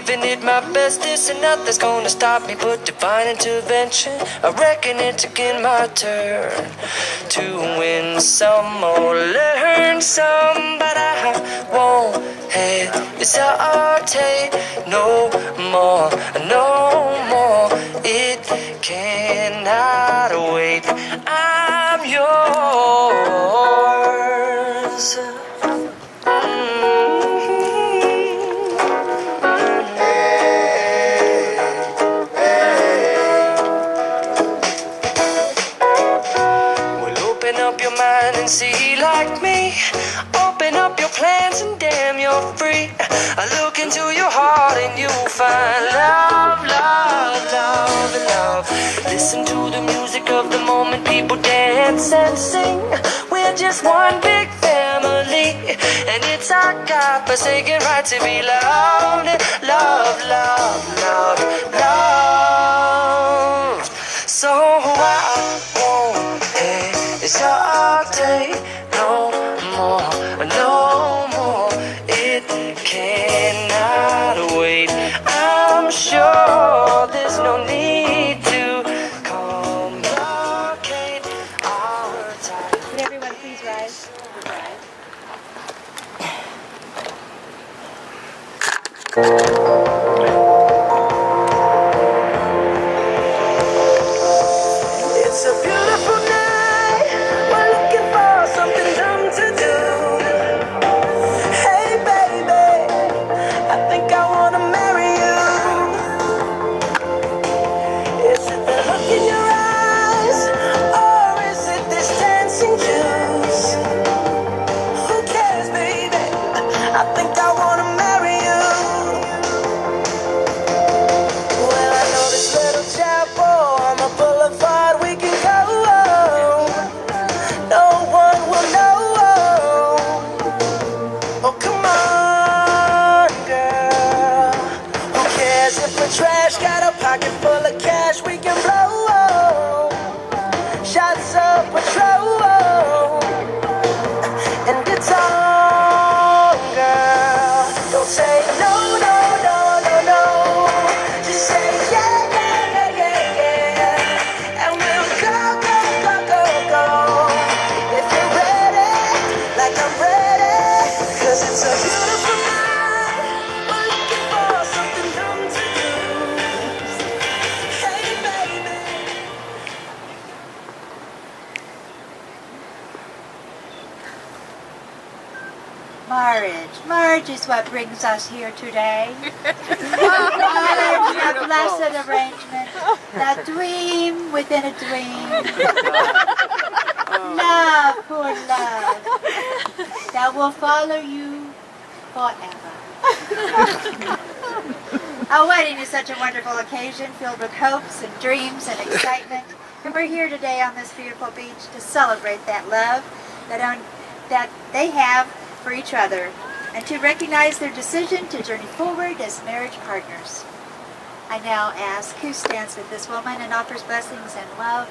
giving it my bestest, and nothing's gonna stop me but divine intervention. I reckon it's again my turn to win some or learn some, but I won't hesitate no more, no more. It cannot wait. I'm yours. Open up your mind and see like me. Open up your plans and damn, you're free. I look into your heart and you'll find love, love, love, and love. Listen to the music of the moment, people dance and sing. We're just one big family, and it's our God-forsaken right to be loved, love, love, love, love. So I won't hesitate no more, no more. It cannot wait. I'm sure there's no need to complicate our time. Can everyone please rise? It's a beautiful night. We're looking for something dumb to do. Hey baby, I think I wanna marry you. Is it the look in your eyes, or is it this dancing juice? Who cares, baby? I think I wanna marry you. Well, I know this little chapel on the boulevard we can go. No one will know. Oh, come on, girl. Who cares if we're trash? Got a pocket full of cash we can blow. Shots of Patron, and it's on, girl. Don't say no, no, no, no, no. Just say yeah, yeah, yeah, yeah, yeah. And we'll go, go, go, go, go. If you're ready, like I'm ready. 'Cause it's a beautiful night. We're looking for something dumb to do. Hey, baby. Marriage is what brings us here today. Marriage, a blessed arrangement, a dream within a dream. Love, poor love, that will follow you forever. Our wedding is such a wonderful occasion filled with hopes and dreams and excitement. And we're here today on this beautiful beach to celebrate that love that they have for each other and to recognize their decision to journey forward as marriage partners. I now ask who stands with this woman and offers blessings and love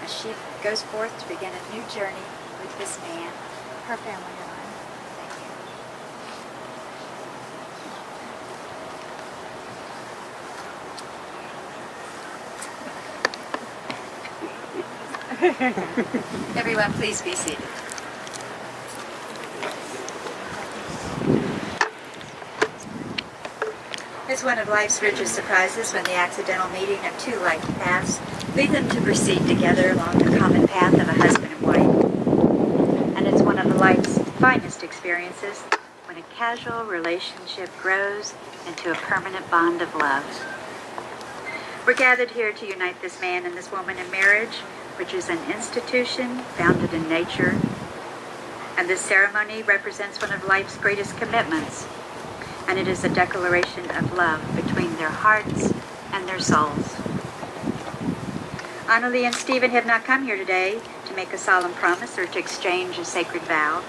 as she goes forth to begin a new journey with this man, her family and I. Thank you. Everyone, please be seated. It's one of life's richest surprises when the accidental meeting of two like paths lead them to proceed together along the common path of a husband and wife. And it's one of life's finest experiences when a casual relationship grows into a permanent bond of love. We're gathered here to unite this man and this woman in marriage, which is an institution founded in nature. And this ceremony represents one of life's greatest commitments, and it is a declaration of love between their hearts and their souls. Onnolee and Stephen have not come here today to make a solemn promise or to exchange a sacred vow.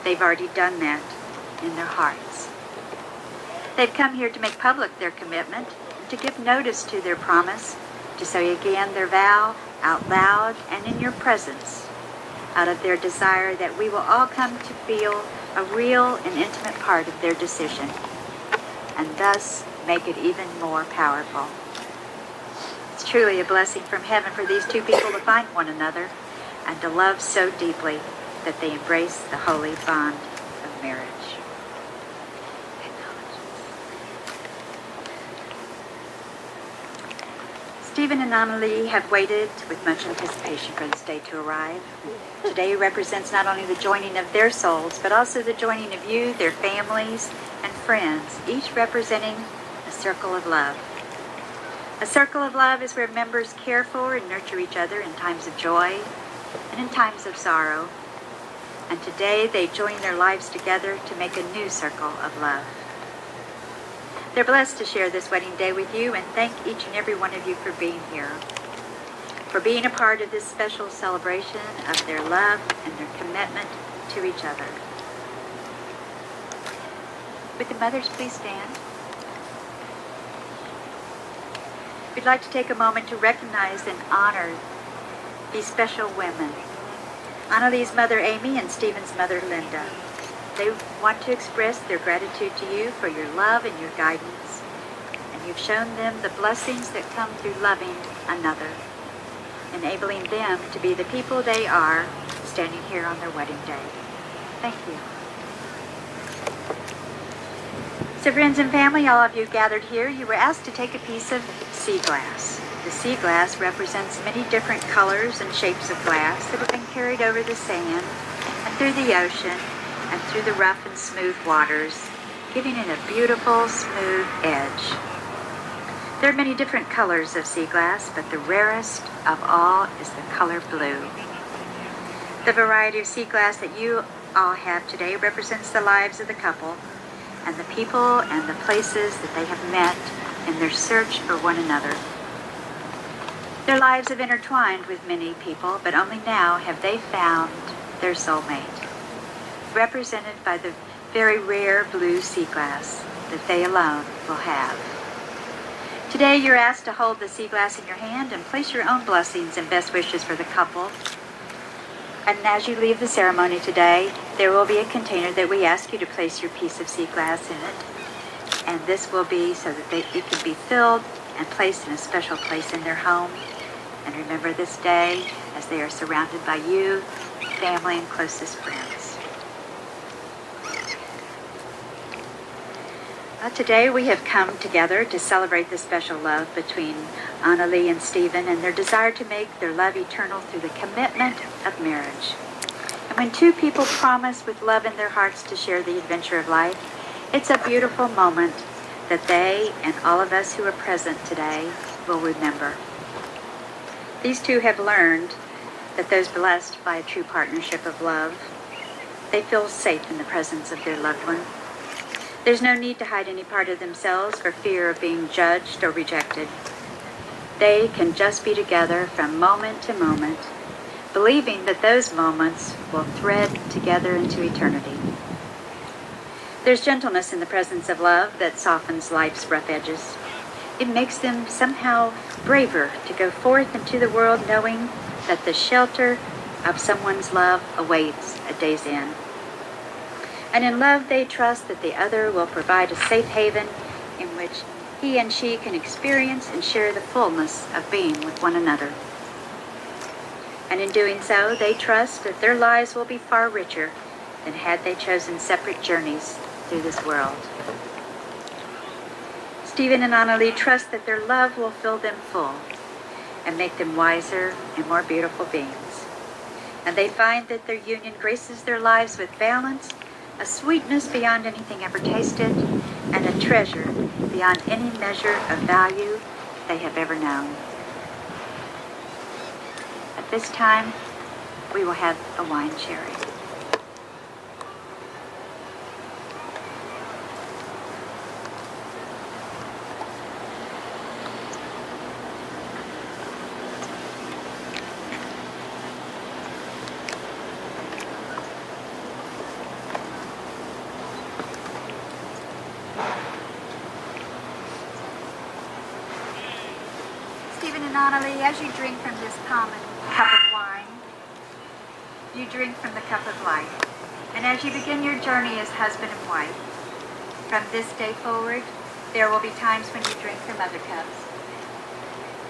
They've already done that in their hearts. They've come here to make public their commitment, and to give notice to their promise, to say again their vow out loud and in your presence, out of their desire that we will all come to feel a real and intimate part of their decision, and thus make it even more powerful. It's truly a blessing from heaven for these two people to find one another and to love so deeply that they embrace the holy bond of marriage. Stephen and Onnolee have waited with much anticipation for this day to arrive. Today represents not only the joining of their souls, but also the joining of you, their families, and friends, each representing a circle of love. A circle of love is where members care for and nurture each other in times of joy and in times of sorrow. And today they join their lives together to make a new circle of love. They're blessed to share this wedding day with you and thank each and every one of you for being here, for being a part of this special celebration of their love and their commitment to each other. Would the mothers please stand? We'd like to take a moment to recognize and honor these special women. Onnolee's mother, Amy, and Stephen's mother, Linda. They want to express their gratitude to you for your love and your guidance, and you've shown them the blessings that come through loving another, enabling them to be the people they are standing here on their wedding day. Thank you. So friends and family, all of you gathered here, you were asked to take a piece of sea glass. The sea glass represents many different colors and shapes of glass that have been carried over the sand and through the ocean and through the rough and smooth waters, giving it a beautiful, smooth edge. There are many different colors of sea glass, but the rarest of all is the color blue. The variety of sea glass that you all have today represents the lives of the couple and the people and the places that they have met in their search for one another. Their lives have intertwined with many people, but only now have they found their soulmate, represented by the very rare blue sea glass that they alone will have. Today you're asked to hold the sea glass in your hand and place your own blessings and best wishes for the couple. And as you leave the ceremony today, there will be a container that we ask you to place your piece of sea glass in it. And this will be so that it can be filled and placed in a special place in their home. And remember this day as they are surrounded by you, family, and closest friends. Today we have come together to celebrate the special love between Onnolee and Stephen and their desire to make their love eternal through the commitment of marriage. And when two people promise with love in their hearts to share the adventure of life, it's a beautiful moment that they and all of us who are present today will remember. These two have learned that those blessed by a true partnership of love, they feel safe in the presence of their loved one. There's no need to hide any part of themselves for fear of being judged or rejected. They can just be together from moment to moment, believing that those moments will thread together into eternity. There's gentleness in the presence of love that softens life's rough edges. It makes them somehow braver to go forth into the world knowing that the shelter of someone's love awaits a day's end. And in love they trust that the other will provide a safe haven in which he and she can experience and share the fullness of being with one another. And in doing so, they trust that their lives will be far richer than had they chosen separate journeys through this world. Stephen and Onnolee trust that their love will fill them full and make them wiser and more beautiful beings. And they find that their union graces their lives with balance, a sweetness beyond anything ever tasted, and a treasure beyond any measure of value they have ever known. At this time, we will have a wine sharing. Stephen and Onnolee, as you drink from this common cup of wine, you drink from the cup of life. And as you begin your journey as husband and wife, from this day forward, There will be times when you drink from other cups,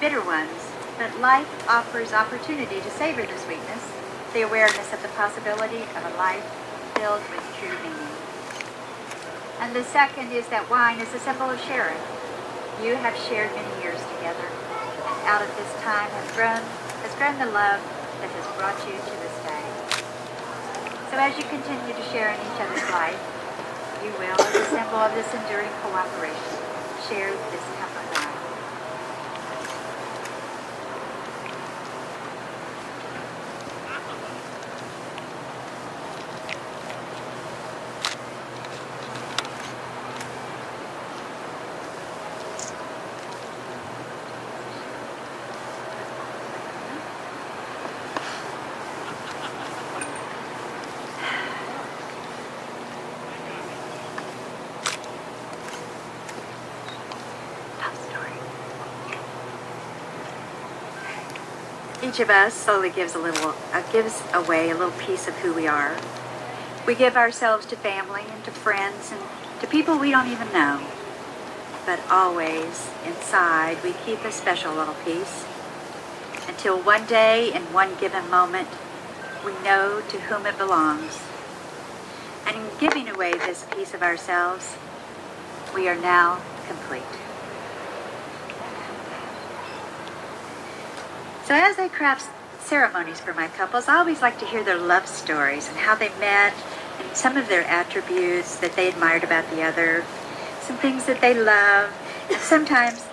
bitter ones, but life offers opportunity to savor the sweetness, the awareness of the possibility of a life filled with true meaning. And the second is that wine is a symbol of sharing. You have shared many years together, and out of this time has grown the love that has brought you to this day. So as you continue to share in each other's life, you will, as a symbol of this enduring cooperation, share this cup of wine. Each of us slowly gives away a little piece of who we are. We give ourselves to family and to friends and to people we don't even know. But always inside we keep a special little piece until one day in one given moment we know to whom it belongs. And in giving away this piece of ourselves, we are now complete. So as I craft ceremonies for my couples, I always like to hear their love stories and how they met and some of their attributes that they admired about the other, some things that they love, and sometimes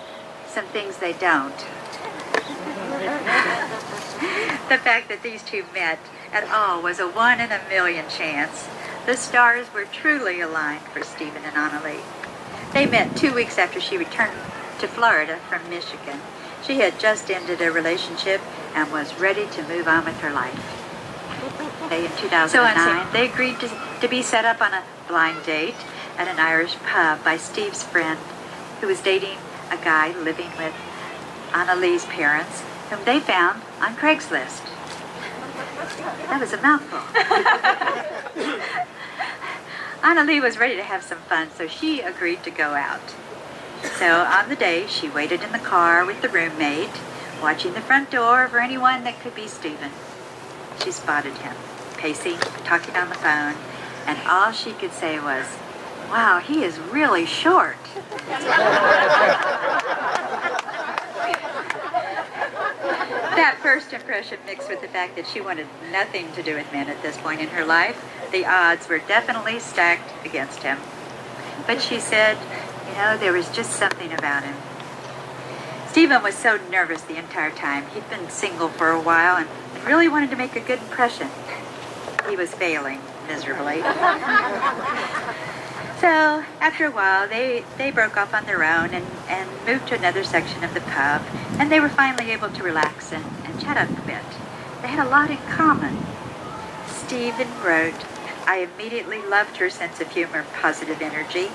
some things they don't. The fact that these two met at all was a 1 in a million chance. The stars were truly aligned for Steve and Onnolee. They met 2 weeks after she returned to Florida from Michigan. She had just ended a relationship and was ready to move on with her life. In 2009, they agreed to be set up on a blind date at an Irish pub by Steve's friend, who was dating a guy living with Onnolee's parents, whom they found on Craigslist. That was a mouthful. Onnolee was ready to have some fun, so she agreed to go out. So on the day, she waited in the car with the roommate, watching the front door for anyone that could be Stephen. She spotted him, pacing, talking on the phone, and all she could say was, "Wow, he is really short." That first impression mixed with the fact that she wanted nothing to do with men at this point in her life, the odds were definitely stacked against him. But she said, there was just something about him. Stephen was so nervous the entire time. He'd been single for a while and really wanted to make a good impression. He was failing miserably. So after a while, they broke off on their own and moved to another section of the pub, and they were finally able to relax and chat up a bit. They had a lot in common. Stephen wrote, "I immediately loved her sense of humor and positive energy.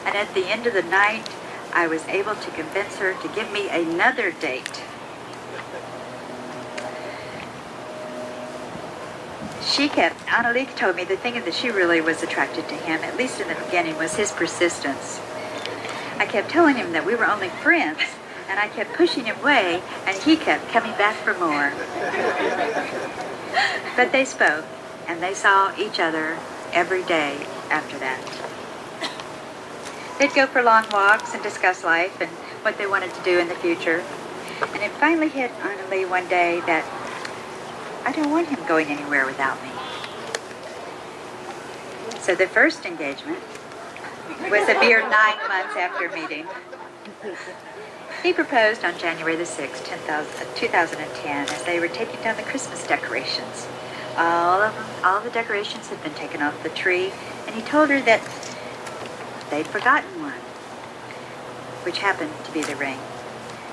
And at the end of the night, I was able to convince her to give me another date." Onnolee told me the thing that she really was attracted to him, at least in the beginning, was his persistence. I kept telling him that we were only friends, and I kept pushing him away, and he kept coming back for more. But they spoke, and they saw each other every day after that. They'd go for long walks and discuss life and what they wanted to do in the future. And it finally hit Onnolee one day that I don't want him going anywhere without me. So the first engagement was a mere 9 months after meeting. He proposed on January the 6th, 2010, as they were taking down the Christmas decorations. All the decorations had been taken off the tree, and he told her that they'd forgotten one, which happened to be the ring.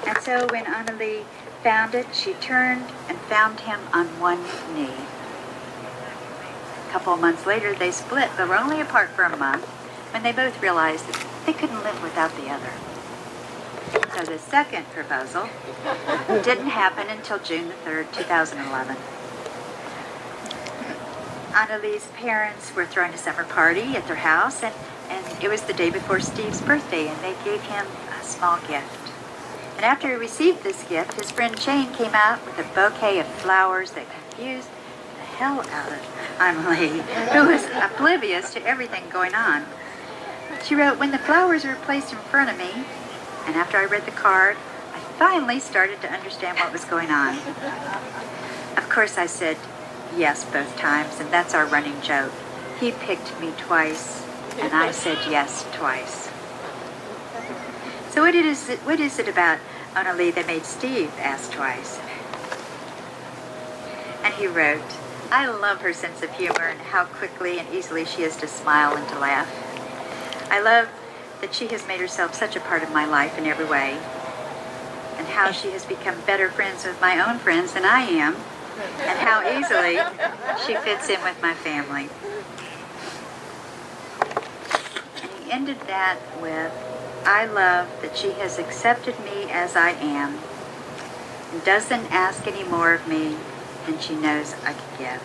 And so when Onnolee found it, she turned and found him on one knee. A couple of months later, they split, but were only apart for a month when they both realized that they couldn't live without the other. So the second proposal didn't happen until June the 3rd, 2011. Onnolee's parents were throwing a summer party at their house, and and it was the day before Steve's birthday, and they gave him a small gift. And after he received this gift, his friend Jane came out with a bouquet of flowers that confused the hell out of Onnolee, who was oblivious to everything going on. She wrote, "When the flowers were placed in front of me, and after I read the card, I finally started to understand what was going on." Of course, I said yes both times, and that's our running joke. He picked me twice, and I said yes twice. So what is it about Onnolee that made Steve ask twice? And he wrote, "I love her sense of humor and how quickly and easily she is to smile and to laugh. I love that she has made herself such a part of my life in every way, and how she has become better friends with my own friends than I am, and how easily she fits in with my family." And he ended that with, "I love that she has accepted me as I am and doesn't ask any more of me than she knows I can give."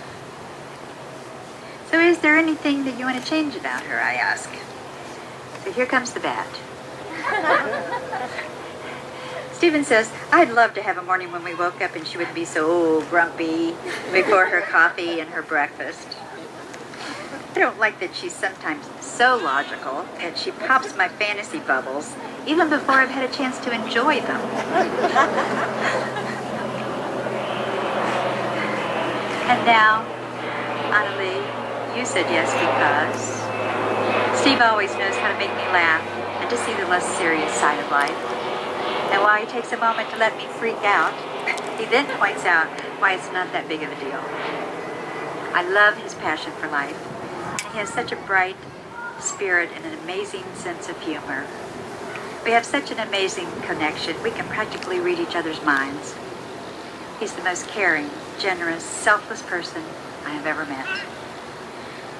So is there anything that you want to change about her, I ask. So here comes the bad. Stephen says, "I'd love to have a morning when we woke up and she wouldn't be so grumpy before her coffee and her breakfast. I don't like that she's sometimes so logical that she pops my fantasy bubbles even before I've had a chance to enjoy them." And now, Onnolee, you said yes because Steve always knows how to make me laugh and to see the less serious side of life. And while he takes a moment to let me freak out, he then points out why it's not that big of a deal. I love his passion for life. He has such a bright spirit and an amazing sense of humor. We have such an amazing connection. We can practically read each other's minds. He's the most caring, generous, selfless person I have ever met.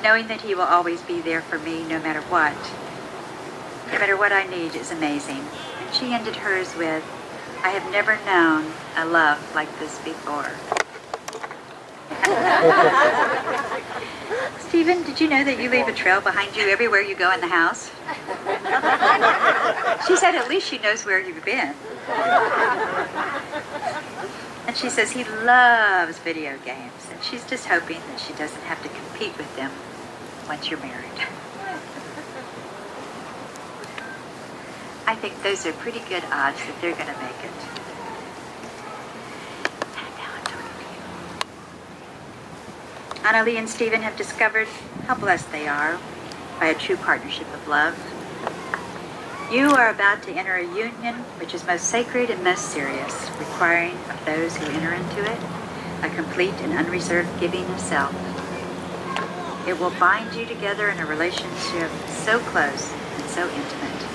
Knowing that he will always be there for me no matter what I need is amazing. And she ended hers with, "I have never known a love like this before." Stephen, did you know that you leave a trail behind you everywhere you go in the house? She said at least she knows where you've been. And she says he loves video games, and she's just hoping that she doesn't have to compete with them once you're married. I think those are pretty good odds that they're going to make it. And now I'm talking to you. Onnolee and Stephen have discovered how blessed they are by a true partnership of love. You are about to enter a union which is most sacred and most serious, requiring of those who enter into it a complete and unreserved giving of self. It will bind you together in a relationship so close and so intimate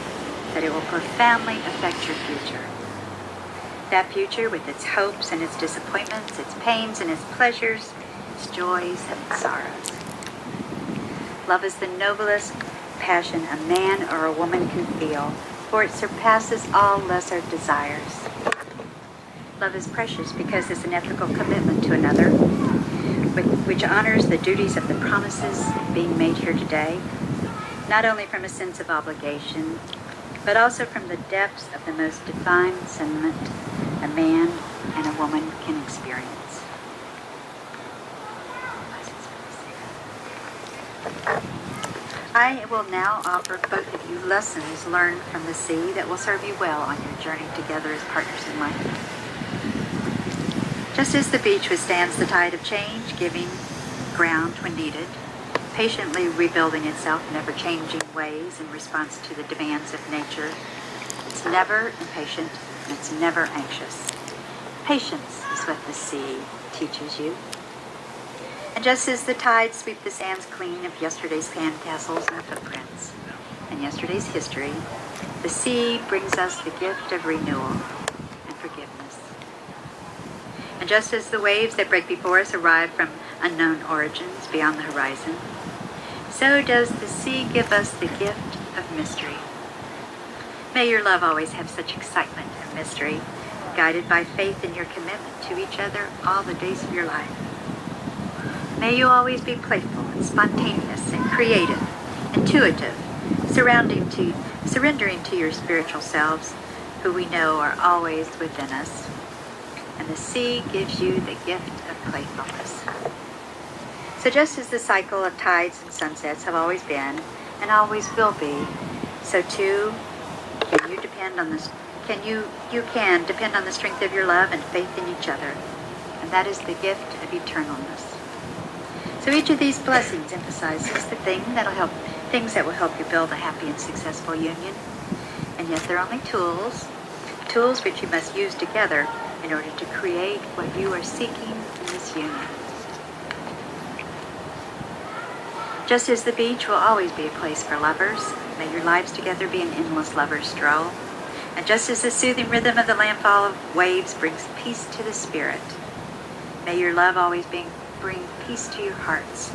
that it will profoundly affect your future. That future with its hopes and its disappointments, its pains and its pleasures, its joys and its sorrows. Love is the noblest passion a man or a woman can feel, for it surpasses all lesser desires. Love is precious because it's an ethical commitment to another, which honors the duties of the promises being made here today, not only from a sense of obligation, but also from the depths of the most divine sentiment a man and a woman can experience. I will now offer both of you lessons learned from the sea that will serve you well on your journey together as partners in life. Just as the beach withstands the tide of change, giving ground when needed, patiently rebuilding itself in ever-changing ways in response to the demands of nature, it's never impatient and it's never anxious. Patience is what the sea teaches you. And just as the tides sweep the sands clean of yesterday's sandcastles and footprints, and yesterday's history, the sea brings us the gift of renewal and forgiveness. And just as the waves that break before us arrive from unknown origins beyond the horizon, so does the sea give us the gift of mystery. May your love always have such excitement and mystery, guided by faith in your commitment to each other all the days of your life. May you always be playful and spontaneous and creative, intuitive, surrendering to your spiritual selves, who we know are always within us. And the sea gives you the gift of playfulness. So just as the cycle of tides and sunsets have always been and always will be, so too can you depend on this. You can depend on the strength of your love and faith in each other, and that is the gift of eternalness. So each of these blessings emphasizes the things that will help you build a happy and successful union, and yet they're only tools which you must use together in order to create what you are seeking in this union. Just as the beach will always be a place for lovers, may your lives together be an endless lover's stroll. And just as the soothing rhythm of the landfall of waves brings peace to the spirit, may your love always bring peace to your hearts.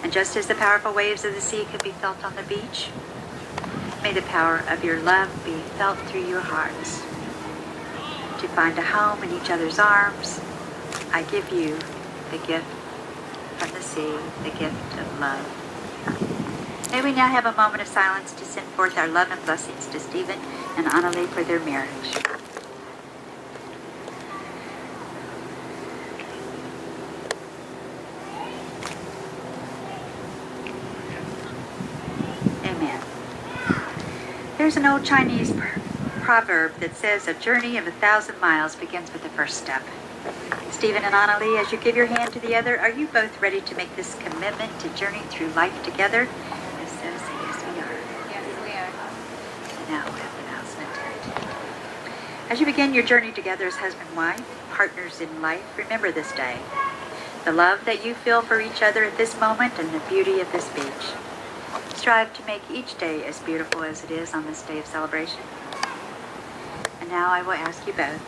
And just as the powerful waves of the sea can be felt on the beach, may the power of your love be felt through your hearts. To find a home in each other's arms, I give you the gift from the sea, the gift of love. May we now have a moment of silence to send forth our love and blessings to Stephen and Onnolee for their marriage. Amen. There's an old Chinese proverb that says a journey of 1,000 miles begins with the first step. Stephen and Onnolee, as you give your hand to the other, are you both ready to make this commitment to journey through life together? If so, say yes, we are. Yes, we are. And now we have an announcement. As you begin your journey together as husband and wife, partners in life, remember this day. The love that you feel for each other at this moment and the beauty of this beach. Strive to make each day as beautiful as it is on this day of celebration. And now I will ask you both.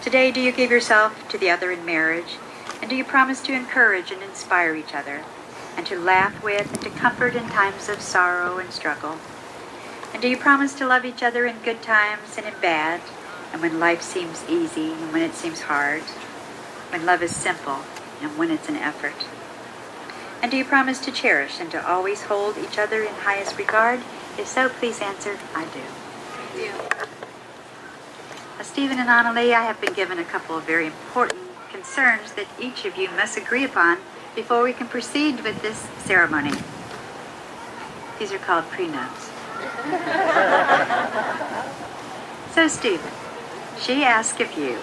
Today, do you give yourself to the other in marriage? And do you promise to encourage and inspire each other? And to laugh with and to comfort in times of sorrow and struggle? And do you promise to love each other in good times and in bad? And when life seems easy and when it seems hard? When love is simple and when it's an effort? And do you promise to cherish and to always hold each other in highest regard? If so, please answer, I do. We do. Stephen and Onnolee, I have been given a couple of very important concerns that each of you must agree upon before we can proceed with this ceremony. These are called prenups. So Stephen, she asks of you,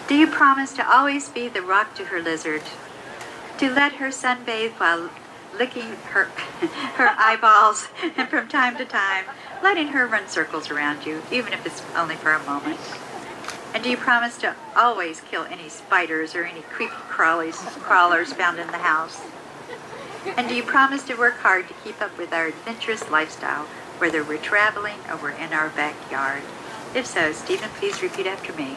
do you promise to always be the rock to her lizard, to let her sunbathe while licking her eyeballs, and from time to time letting her run circles around you, even if it's only for a moment? And do you promise to always kill any spiders or any creepy crawlers found in the house? And do you promise to work hard to keep up with our adventurous lifestyle, whether we're traveling or we're in our backyard? If so, Stephen, please repeat after me.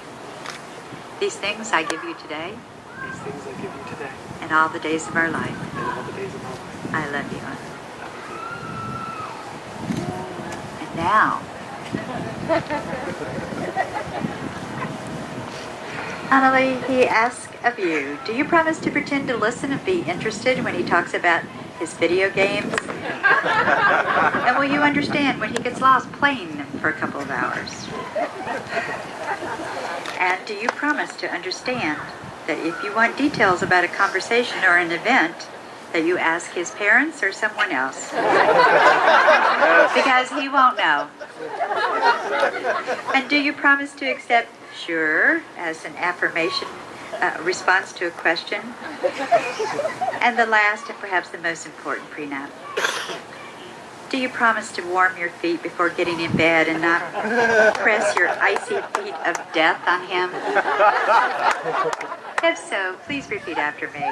These things I give you today. These things I give you today. And all the days of our life. And all the days of our life. I love you, Onnolee. And now, Onnolee, he asks of you, do you promise to pretend to listen and be interested when he talks about his video games? And will you understand when he gets lost playing them for a couple of hours? And do you promise to understand that if you want details about a conversation or an event, that you ask his parents or someone else? Because he won't know. And do you promise to accept sure as an affirmation response to a question? And the last and perhaps the most important prenup. Do you promise to warm your feet before getting in bed and not press your icy feet of death on him? If so, please repeat after me.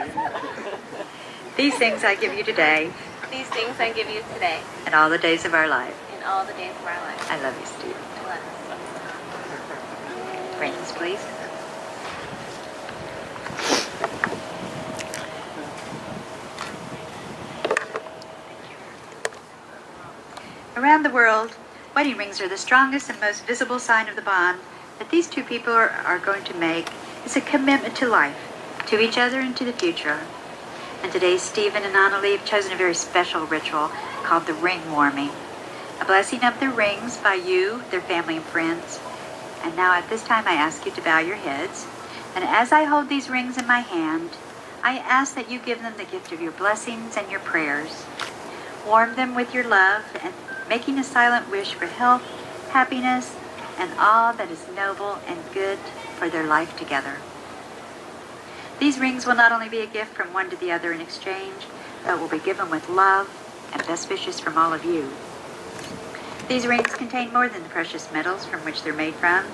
These things I give you today. These things I give you today. And all the days of our life. In all the days of our life. I love you, Steve. I love you. Rings, please. Around the world, wedding rings are the strongest and most visible sign of the bond that these two people are going to make. It's a commitment to life, to each other and to the future. And today, Stephen and Onnolee have chosen a very special ritual called the ring warming. A blessing of the rings by you, their family and friends. And now at this time I ask you to bow your heads. And as I hold these rings in my hand, I ask that you give them the gift of your blessings and your prayers. Warm them with your love and making a silent wish for health, happiness, and all that is noble and good for their life together. These rings will not only be a gift from one to the other in exchange, but will be given with love and best wishes from all of you. These rings contain more than the precious metals from which they're made from,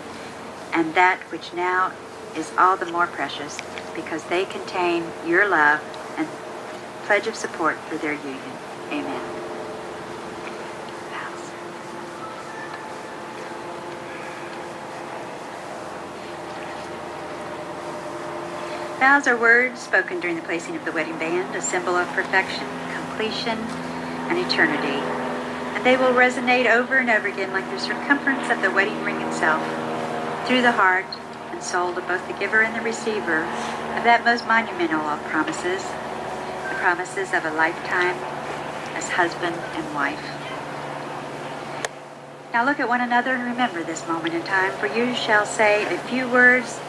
and that which now is all the more precious because they contain your love and pledge of support for their union. Amen. Vows. Vows are words spoken during the placing of the wedding band, a symbol of perfection, completion, and eternity. And they will resonate over and over again like the circumference of the wedding ring itself, through the heart and soul of both the giver and the receiver of that most monumental of promises, the promises of a lifetime as husband and wife. Now look at one another and remember this moment in time, for you shall say a few words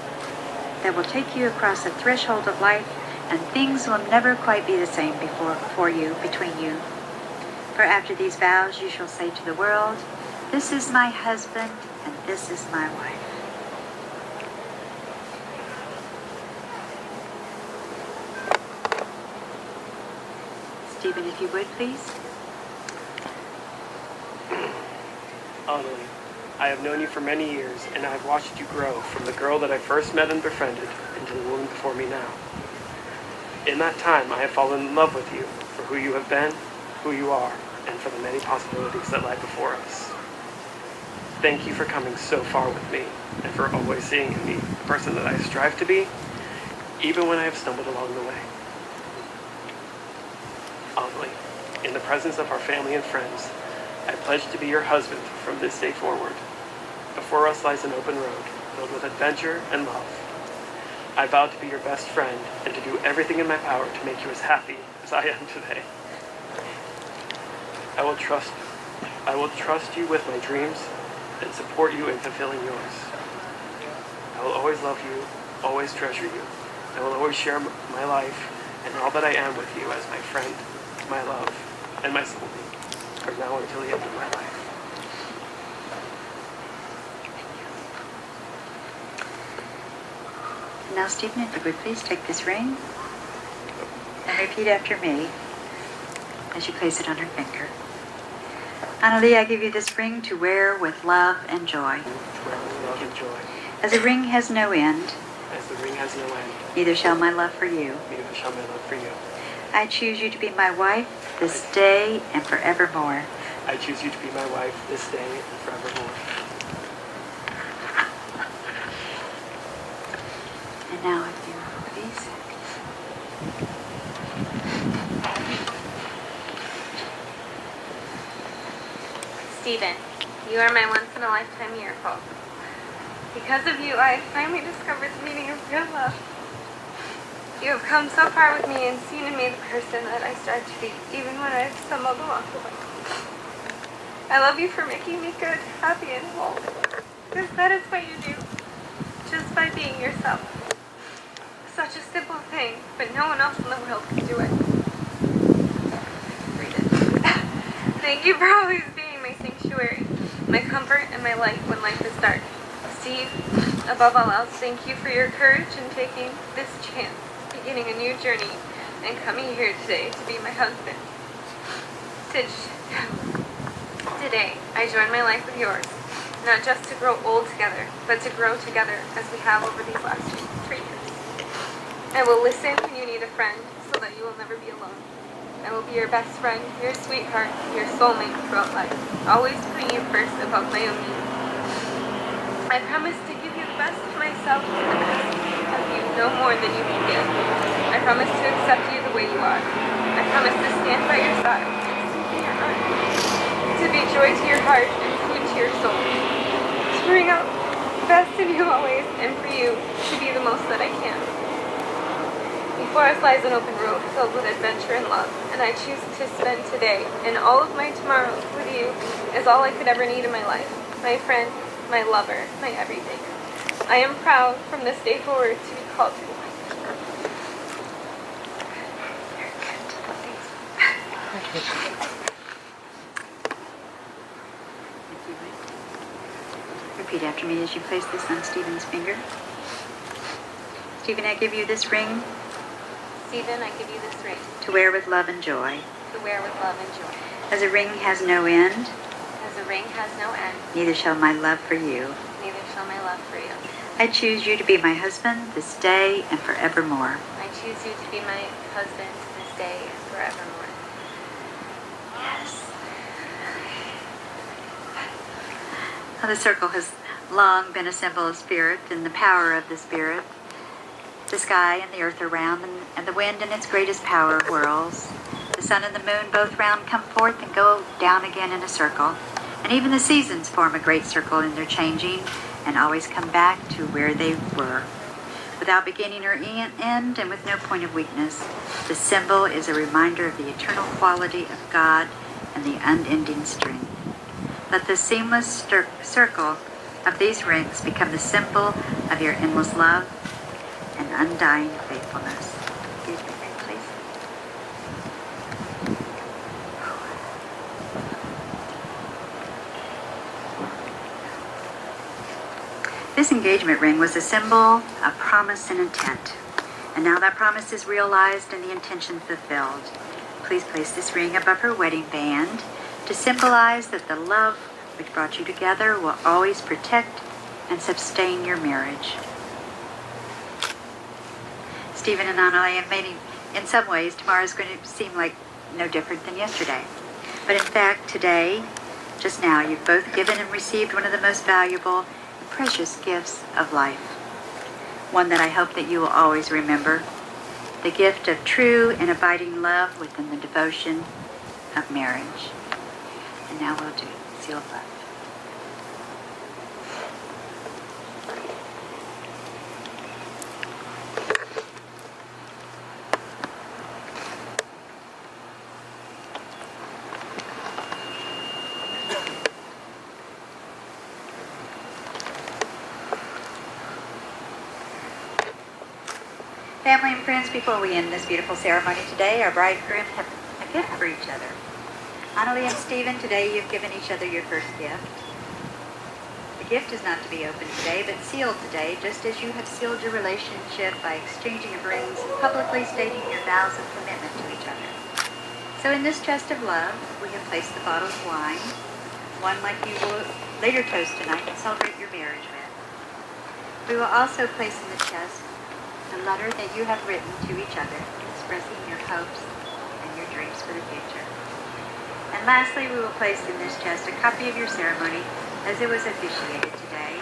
that will take you across the threshold of life, and things will never quite be the same between you. For after these vows you shall say to the world, this is my husband and this is my wife. Stephen, if you would, please. Onnolee, I have known you for many years, and I have watched you grow from the girl that I first met and befriended into the woman before me now. In that time, I have fallen in love with you for who you have been, who you are, and for the many possibilities that lie before us. Thank you for coming so far with me, and for always seeing in me the person that I strive to be, even when I have stumbled along the way. Onnolee, in the presence of our family and friends, I pledge to be your husband from this day forward. Before us lies an open road, filled with adventure and love. I vow to be your best friend and to do everything in my power to make you as happy as I am today. I will trust you with my dreams and support you in fulfilling yours. I will always love you, always treasure you. I will always share my life and all that I am with you as my friend, my love, and my soulmate, from now until the end of my life. Now, Stephen, if you would please take this ring and repeat after me as you place it on her finger. Onnolee, I give you this ring to wear with love and joy. To wear with love and joy. As the ring has no end, As the ring has no end, neither shall my love for you. neither shall my love for you. I choose you to be my wife this day and forevermore. I choose you to be my wife this day and forevermore. And now, if you will, please. Stephen, you are my once-in-a-lifetime miracle. Because of you, I have finally discovered the meaning of real love. You have come so far with me and seen in me the person that I strive to be, even when I have stumbled along the way. I love you for making me good, happy, and whole. Because that is what you do, just by being yourself. Such a simple thing, but no one else in the world can do it. Read it. Thank you for always being my sanctuary, my comfort, and my light when life is dark. Steve, above all else, thank you for your courage in taking this chance, beginning a new journey, and coming here today to be my husband. Today, I join my life with yours, not just to grow old together, but to grow together as we have over these last 3 years. I will listen when you need a friend, so that you will never be alone. I will be your best friend, your sweetheart, your soulmate throughout life, always putting you first above my own needs. I promise to give you the best of myself and the best of you, no more than you can give. I promise to accept you the way you are. I promise to stand by your side and sleep in your arms, to be joy to your heart and food to your soul, to bring out the best in you always, and for you to be the most that I can. If Before us lies an open road filled with adventure and love, and I choose to spend today and all of my tomorrows with you is all I could ever need in my life. My friend, my lover, my everything. I am proud from this day forward to be called your wife. Repeat after me as you place this on Stephen's finger. Stephen, I give you this ring Stephen, I give you this ring to wear with love and joy. to wear with love and joy. As a ring has no end, As the ring has no end, neither shall my love for you. neither shall my love for you. I choose you to be my husband this day and forevermore. I choose you to be my husband this day and forevermore. Yes. Now, the circle has long been a symbol of spirit and the power of the spirit. The sky and the earth are round, and the wind in its greatest power whirls. The sun and the moon both round come forth and go down again in a circle. And even the seasons form a great circle in their changing and always come back to where they were. Without beginning or end and with no point of weakness, the symbol is a reminder of the eternal quality of God and the unending strength. Let the seamless circle of these rings become the symbol of your endless love and undying faithfulness. Excuse me, please. This engagement ring was a symbol of promise and intent. And now that promise is realized and the intention fulfilled. Please place this ring above her wedding band to symbolize that the love which brought you together will always protect and sustain your marriage. Stephen and Onnolee, and maybe in some ways tomorrow is going to seem like no different than yesterday. But in fact, today, just now, you've both given and received one of the most valuable and precious gifts of life. One that I hope that you will always remember. The gift of true and abiding love within the devotion of marriage. And now we'll do seal of love. Family and friends, before we end this beautiful ceremony today, our bride and groom have a gift for each other. Onnolee and Stephen, today you've given each other your first gift. The gift is not to be opened today, but sealed today, just as you have sealed your relationship by exchanging of rings and publicly stating your vows of commitment to each other. So in this chest of love, we have placed the bottle of wine, one like you will later toast tonight and celebrate your marriage with. We will also place in the chest a letter that you have written to each other, expressing your hopes and your dreams for the future. And lastly, we will place in this chest a copy of your ceremony as it was officiated today.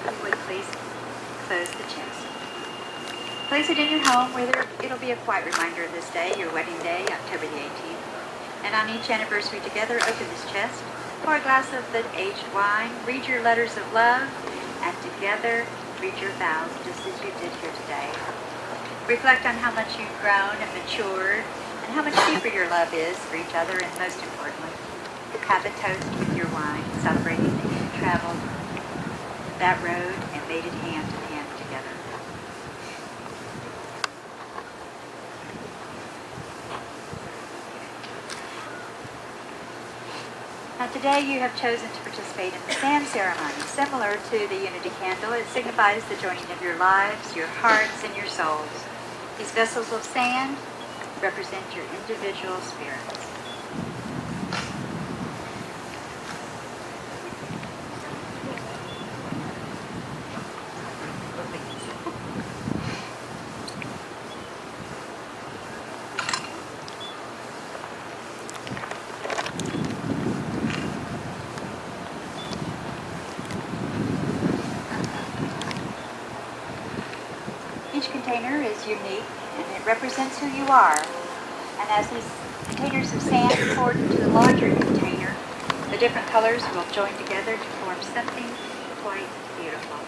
You would please close the chest. Place it in your home where it'll be a quiet reminder of this day, your wedding day, October the 18th. And on each anniversary together, open this chest, pour a glass of the aged wine, read your letters of love, and together read your vows, just as you did here today. Reflect on how much you've grown and matured, and how much deeper your love is for each other, and most importantly, have a toast with your wine, celebrating that you traveled that road and made it hand in hand together. Now today you have chosen to participate in the sand ceremony. Similar to the unity candle, it signifies the joining of your lives, your hearts, and your souls. These vessels of sand represent your individual spirits. Each container is unique and it represents who you are And as these containers of sand are poured into the larger container, the different colors will join together to form something quite beautiful.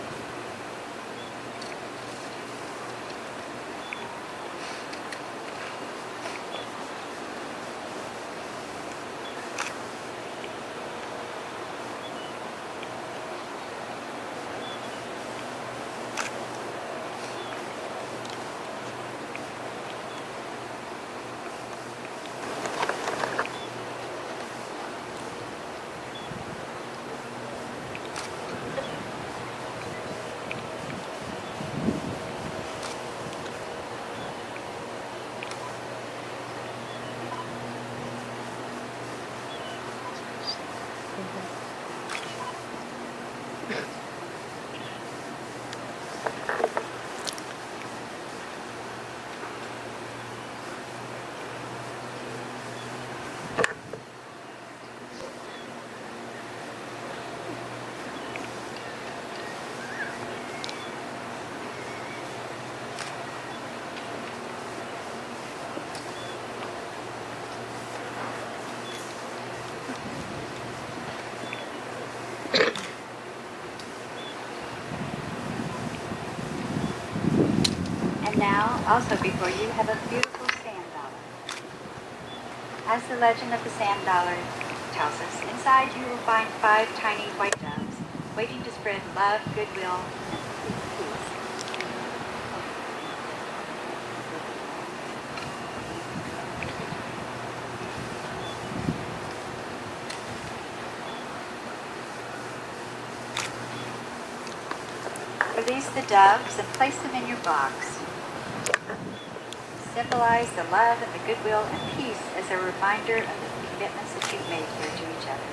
And now, also before you, have a beautiful sand dollar. As the legend of the sand dollar tells us, inside you will find 5 tiny white doves, waiting to spread love, goodwill, and peace. Release the doves and place them in your box. Symbolize the love and the goodwill and peace as a reminder of the commitments that you've made here to each other.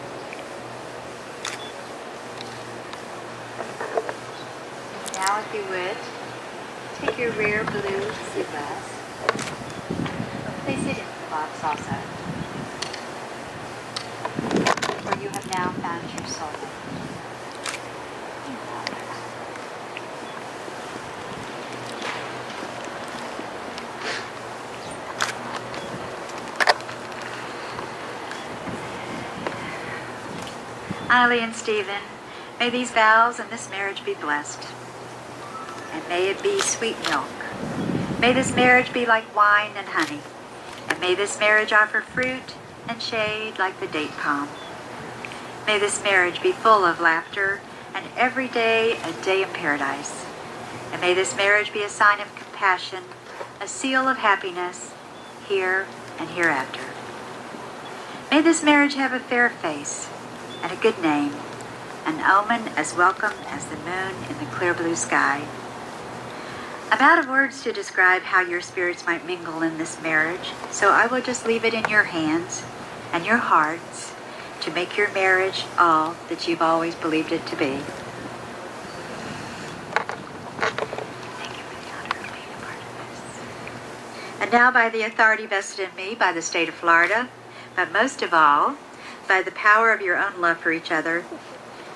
Now, if you would, take your rare blue sea glass, place it in the box also, where you have now found your soulmate. Onnolee and Stephen, may these vows and this marriage be blessed. And may it be sweet milk. May this marriage be like wine and honey. And may this marriage offer fruit and shade like the date palm. May this marriage be full of laughter and every day a day in paradise. And may this marriage be a sign of compassion, a seal of happiness here and hereafter. May this marriage have a fair face and a good name, an omen as welcome as the moon in the clear blue sky. I'm out of words to describe how your spirits might mingle in this marriage, so I will just leave it in your hands and your hearts to make your marriage all that you've always believed it to be. Thank you for the honor of being a part of this. And now, by the authority vested in me by the state of Florida, but most of all, by the power of your own love for each other,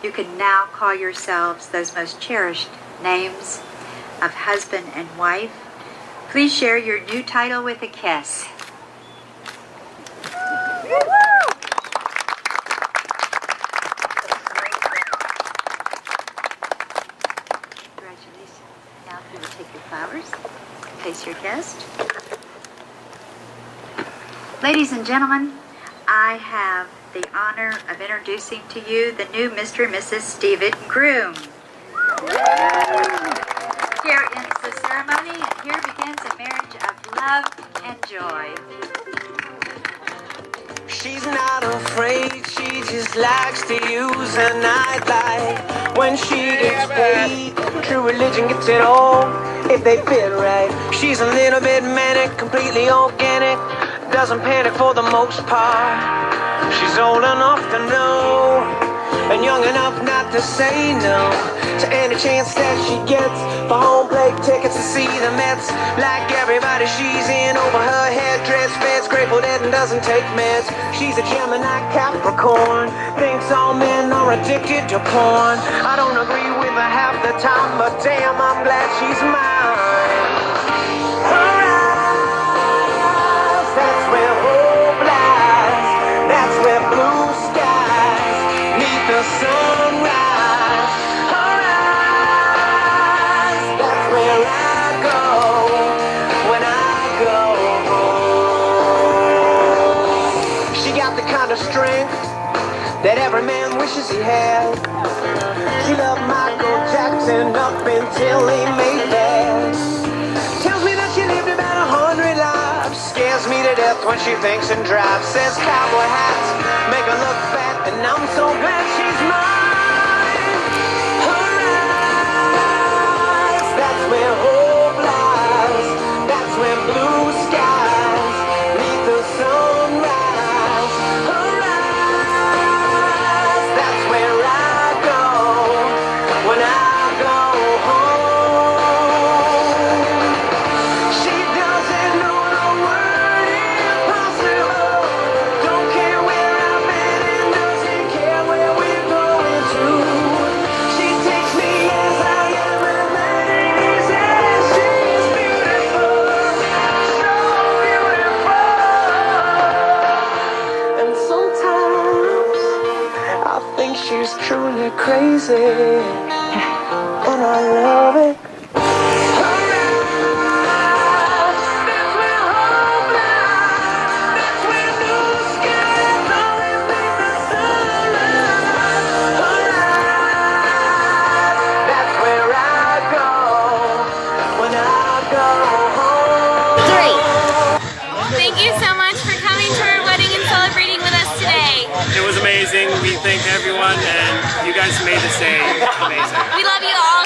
you can now call yourselves those most cherished names of husband and wife. Please share your new title with a kiss. Congratulations. Now if you will take your flowers, face your guest. Ladies and gentlemen, I have the honor of introducing to you the new Mr. and Mrs. Steve and Groom. Here ends the ceremony, and here begins a marriage of love and joy. She's not afraid, she just likes to use a nightlight. When she gets paid, true religion gets it all if they fit right. She's a little bit manic, completely organic, doesn't panic for the most part. She's old enough to know and young enough not to say no to any chance that she gets for home plate tickets to see the Mets. Like everybody, she's in over her head, dress fits, Grateful Dead and doesn't take meds. She's a Gemini Capricorn, thinks all men are addicted to porn. I don't agree with her half the time, but damn, I'm glad she's mine. Her eyes, that's when got the kind of strength that every man wishes he had. She loved Michael Jackson up until he made that. Tells me that she lived about 100 lives. Scares me to death when she thinks and drives. Says cowboy hats make her look fat, and I'm so glad she's mine. Her eyes, that's where hope lies. That's where blue skies meet the sunrise. Her eyes, that's where I go when I go home. She doesn't know the word impossible. Don't care where I've been and doesn't care where we're going to. She takes me as I am and that is as she's beautiful, so beautiful. And sometimes I think she's truly crazy, and I love it. Thank you so much for coming to our wedding and celebrating with us today. It was amazing. We thank everyone, and you guys made this day amazing. We love you all